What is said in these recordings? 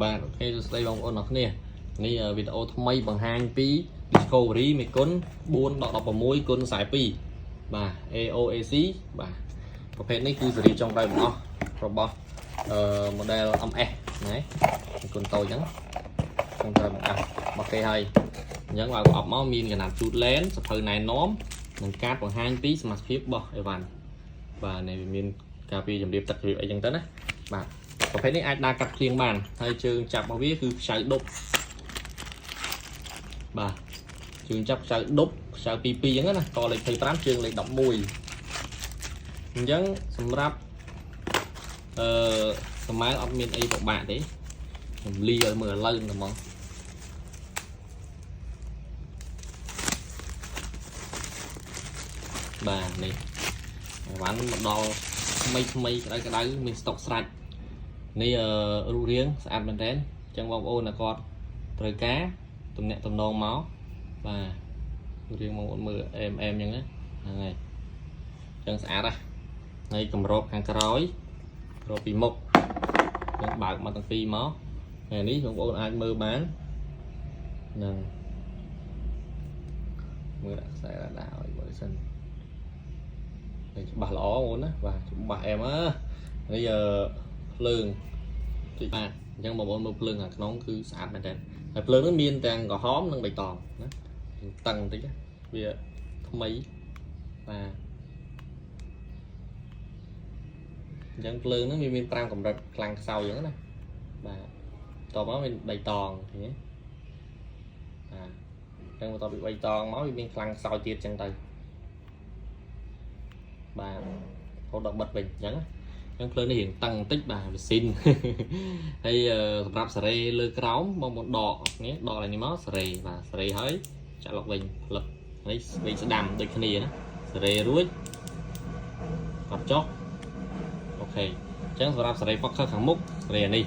បាទអូខេសួស្តីបងប្អូនអរគ្នានេះវីដេអូថ្មីបង្ហាញពី Discovery មេគុណ4/16គុណ42បាទ AOAC បាទប្រភេទនេះគឺស៊េរីចុងក្រោយរបស់model MS ណាមេគុណតូចហ្នឹងចុងក្រោយរបស់គេហើយអញ្ចឹងបើប្រអប់មកមានកណាត់ជូតលែនសភៅណែនាំនិងការបង្ហាញពីសមាសភាពរបស់អីវ៉ាន់បាទនេះវាមានការពីជំរាបទឹកជំរាបអីចឹងទៅណាបាទប្រភេទនេះអាចដើរកាត់ភ្លៀងបានហើយជើងចាប់របស់វាគឺខ្ចៅដប់បាទជើងចាប់ខ្ចៅដប់ខ្ចៅ22អញ្ចឹងណាតលេខ25ជើងលេខ11អញ្ចឹងសម្រាប់សម័យអត់មានអីពិបាកទេខ្ញុំលីឲ្យមើលឥឡូវហ្មងបាទនេះអីវ៉ាន់មកដល់ថ្មីក្តៅមានស្តុកស្រាច់នេះរូបរាងស្អាតមែនទែនអញ្ចឹងបងប្អូនគាត់ត្រូវការទំនាក់ទំនងមកបាទរូបរាងបងប្អូនមើលអែមអញ្ចឹងណាហ្នឹងហើយអញ្ចឹងស្អាតណាស់ហើយកម្របខាងក្រោយរកពីមុខយើងបើកមកទាំងពីរមកហើយនេះបងប្អូនអាចមើលបាននឹងមើលដាក់ខ្សែរ៉ាដាឲ្យមើលសិនច្បាស់ល្អបងប្អូនណាបាទច្បាស់អែមនេះភ្លើងតិចបាទអញ្ចឹងបងប្អូនមើលភ្លើងខាងក្នុងគឺស្អាតមែនតើហើយភ្លើងនេះមានទាំងក្រហមនិងបៃតងណាតឹងបន្តិចវាថ្មីបាទអញ្ចឹងភ្លើងហ្នឹងវាមាន5កម្រិតខ្លាំងខ្សោយអញ្ចឹងណាបាទតបមកមានបៃតងឃើញទេបាទអញ្ចឹងបន្ទាប់ពីបៃតងមកវាមានខ្លាំងខ្សោយទៀតអញ្ចឹងទៅបាទហូតដល់បិទវិញអញ្ចឹងអញ្ចឹងភ្លើងនេះរៀងតឹងបន្តិចបាទវាស៊ីនហើយសម្រាប់សារ៉េលើក្រោមបងប្អូនដកនេះដកឡើងនេះមកសារ៉េបាទសារ៉េហើយចាក់លុកវិញផ្លឹកនេះវិញស្ដាំដូចគ្នាណាសារ៉េរួចកត់ចុះអូខេអញ្ចឹងសម្រាប់សារ៉េផុកខើខាងមុខសារ៉េនេះ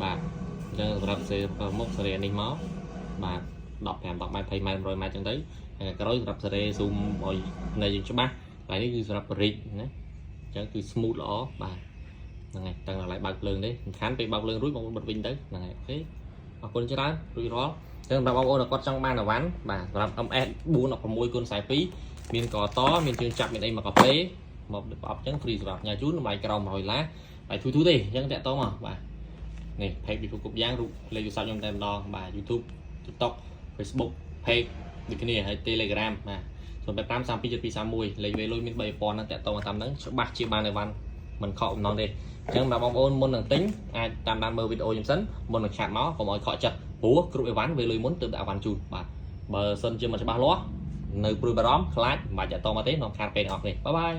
បាទអញ្ចឹងសម្រាប់សារ៉េខាងមុខសារ៉េនេះមកបាទ15 10ម៉ែត្រ20ម៉ែត្រ100ម៉ែត្រអញ្ចឹងទៅហើយក្រោយសម្រាប់សារ៉េ zoom ឲ្យនៅយើងច្បាស់ហើយនេះគឺសម្រាប់រិចណាអញ្ចឹងគឺ smooth ល្អបាទហ្នឹងហើយតាំងដល់ឡៃបើកភ្លើងទេសំខាន់ពេលបើកភ្លើងរួចបងប្អូនបិទវិញទៅហ្នឹងហើយអូខេអរគុណច្រើនរួចរាល់អញ្ចឹងសម្រាប់បងប្អូនគាត់ចង់បានអីវ៉ាន់បាទសម្រាប់ MS 4/16x42មានកតមានជើងចាប់មានអីមកកាហ្វេមកប្រអប់អញ្ចឹង free សម្រាប់ញ៉ាជូនតម្លៃក្រោម100ឡាបាយធូទេអញ្ចឹងតាក់តមកបាទនេះ page ពីគ្រប់យ៉ាងរូបលេខទូរស័ព្ទខ្ញុំតែម្ដងបាទ YouTube TikTok Facebook page ដូចគ្នាហើយ Telegram បាទ085 32 731លេខវេលុយមាន 3000 ហ្នឹងតាក់តងតាមហ្នឹងច្បាស់ជាបានអីវ៉ាន់មិនខកបំណងទេអញ្ចឹងបងប្អូនមុននឹងទិញអាចតាមដានមើលវីដេអូខ្ញុំសិនមុននឹងឆាតមកកុំឲ្យខកចិត្តព្រោះគ្រប់អីវ៉ាន់វេលុយមុនទើបដាក់អីវ៉ាន់ជូនបាទបើសិនជាមិនច្បាស់លាស់នៅព្រួយបារម្ភខ្លាចមិនបាច់តាក់តងមកទេនាំខាតពេលទាំងអស់គ្នាបាយ